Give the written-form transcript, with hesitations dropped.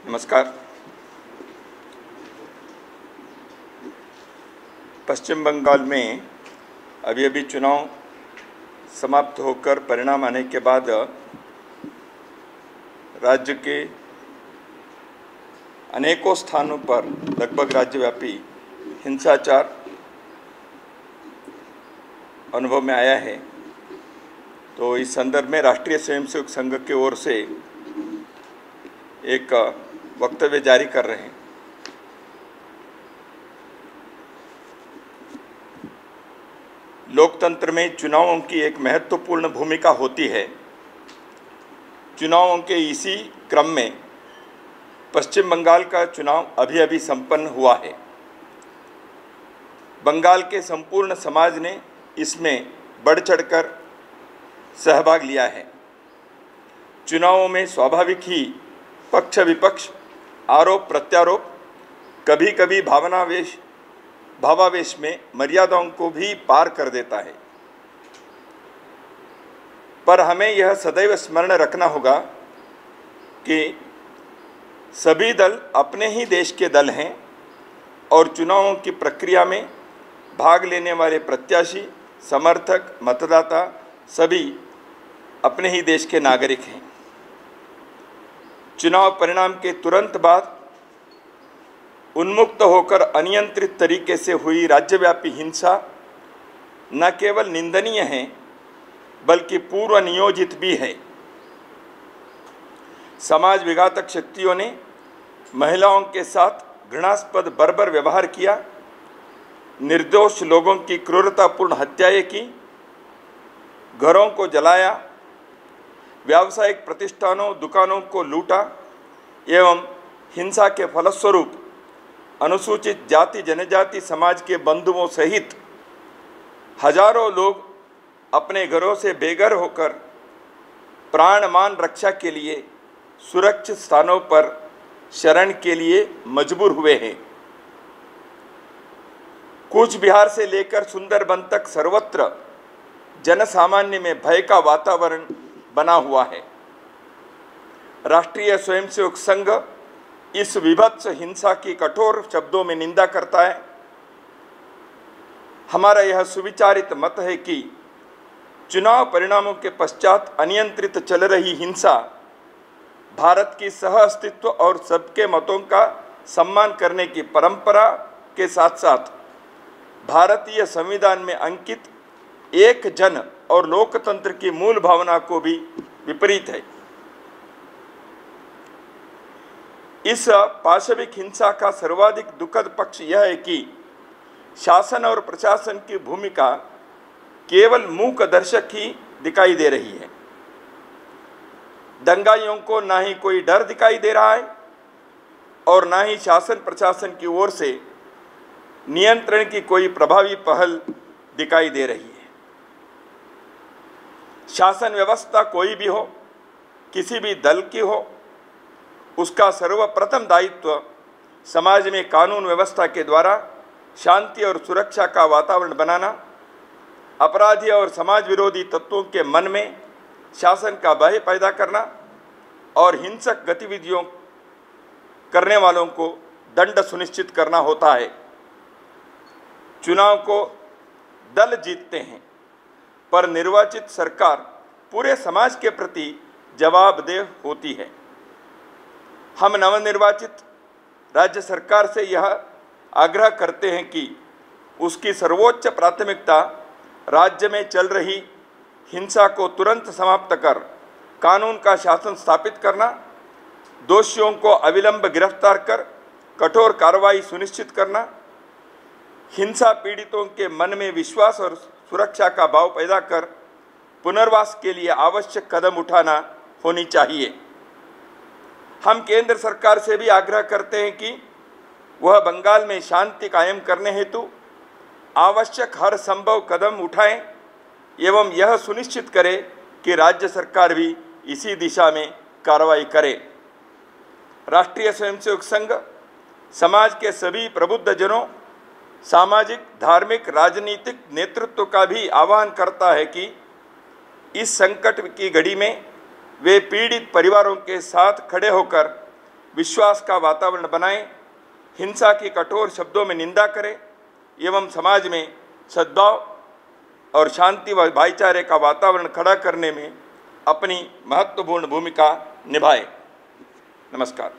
नमस्कार। पश्चिम बंगाल में अभी चुनाव समाप्त होकर परिणाम आने के बाद राज्य के अनेकों स्थानों पर लगभग राज्यव्यापी हिंसाचार अनुभव में आया है। तो इस संदर्भ में राष्ट्रीय स्वयंसेवक संघ की ओर से एक वक्तव्य जारी कर रहे हैं। लोकतंत्र में चुनावों की एक महत्वपूर्ण भूमिका होती है। चुनावों के इसी क्रम में पश्चिम बंगाल का चुनाव अभी संपन्न हुआ है। बंगाल के संपूर्ण समाज ने इसमें बढ़ चढ़कर सहभाग लिया है। चुनावों में स्वाभाविक ही पक्ष विपक्ष, आरोप प्रत्यारोप, कभी कभी भावावेश में मर्यादाओं को भी पार कर देता है। पर हमें यह सदैव स्मरण रखना होगा कि सभी दल अपने ही देश के दल हैं और चुनावों की प्रक्रिया में भाग लेने वाले प्रत्याशी, समर्थक, मतदाता सभी अपने ही देश के नागरिक हैं। चुनाव परिणाम के तुरंत बाद उन्मुक्त होकर अनियंत्रित तरीके से हुई राज्यव्यापी हिंसा न केवल निंदनीय है बल्कि पूर्व नियोजित भी है। समाज विघातक शक्तियों ने महिलाओं के साथ घृणास्पद बर्बर व्यवहार किया, निर्दोष लोगों की क्रूरतापूर्ण हत्याएं की, घरों को जलाया, व्यावसायिक प्रतिष्ठानों, दुकानों को लूटा एवं हिंसा के फलस्वरूप अनुसूचित जाति जनजाति समाज के बंधुओं सहित हजारों लोग अपने घरों से बेघर होकर प्राण मान रक्षा के लिए सुरक्षित स्थानों पर शरण के लिए मजबूर हुए हैं। कूच बिहार से लेकर सुंदरबन तक सर्वत्र जनसामान्य में भय का वातावरण बना हुआ है। राष्ट्रीय स्वयंसेवक संघ इस विभत्स हिंसा की कठोर शब्दों में निंदा करता है। हमारा यह सुविचारित मत है कि चुनाव परिणामों के पश्चात अनियंत्रित चल रही हिंसा भारत की सह अस्तित्व और सबके मतों का सम्मान करने की परंपरा के साथ साथ भारतीय संविधान में अंकित एक जन और लोकतंत्र की मूल भावना को भी विपरीत है। इस पाशविक हिंसा का सर्वाधिक दुखद पक्ष यह है कि शासन और प्रशासन की भूमिका केवल मूक दर्शक ही दिखाई दे रही है। दंगाइयों को ना ही कोई डर दिखाई दे रहा है और ना ही शासन प्रशासन की ओर से नियंत्रण की कोई प्रभावी पहल दिखाई दे रही है। शासन व्यवस्था कोई भी हो, किसी भी दल की हो, उसका सर्वप्रथम दायित्व समाज में कानून व्यवस्था के द्वारा शांति और सुरक्षा का वातावरण बनाना, अपराधी और समाज विरोधी तत्वों के मन में शासन का भय पैदा करना और हिंसक गतिविधियों करने वालों को दंड सुनिश्चित करना होता है। चुनाव को दल जीतते हैं पर निर्वाचित सरकार पूरे समाज के प्रति जवाबदेह होती है। हम नवनिर्वाचित राज्य सरकार से यह आग्रह करते हैं कि उसकी सर्वोच्च प्राथमिकता राज्य में चल रही हिंसा को तुरंत समाप्त कर कानून का शासन स्थापित करना, दोषियों को अविलंब गिरफ्तार कर कठोर कार्रवाई सुनिश्चित करना, हिंसा पीड़ितों के मन में विश्वास और सुरक्षा का भाव पैदा कर पुनर्वास के लिए आवश्यक कदम उठाना होनी चाहिए। हम केंद्र सरकार से भी आग्रह करते हैं कि वह बंगाल में शांति कायम करने हेतु आवश्यक हर संभव कदम उठाएं एवं यह सुनिश्चित करे कि राज्य सरकार भी इसी दिशा में कार्रवाई करे। राष्ट्रीय स्वयंसेवक संघ समाज के सभी प्रबुद्ध जनों, सामाजिक, धार्मिक, राजनीतिक नेतृत्व का भी आह्वान करता है कि इस संकट की घड़ी में वे पीड़ित परिवारों के साथ खड़े होकर विश्वास का वातावरण बनाएं, हिंसा की कठोर शब्दों में निंदा करें एवं समाज में सद्भाव और शांति व भाईचारे का वातावरण खड़ा करने में अपनी महत्वपूर्ण भूमिका निभाएं। नमस्कार।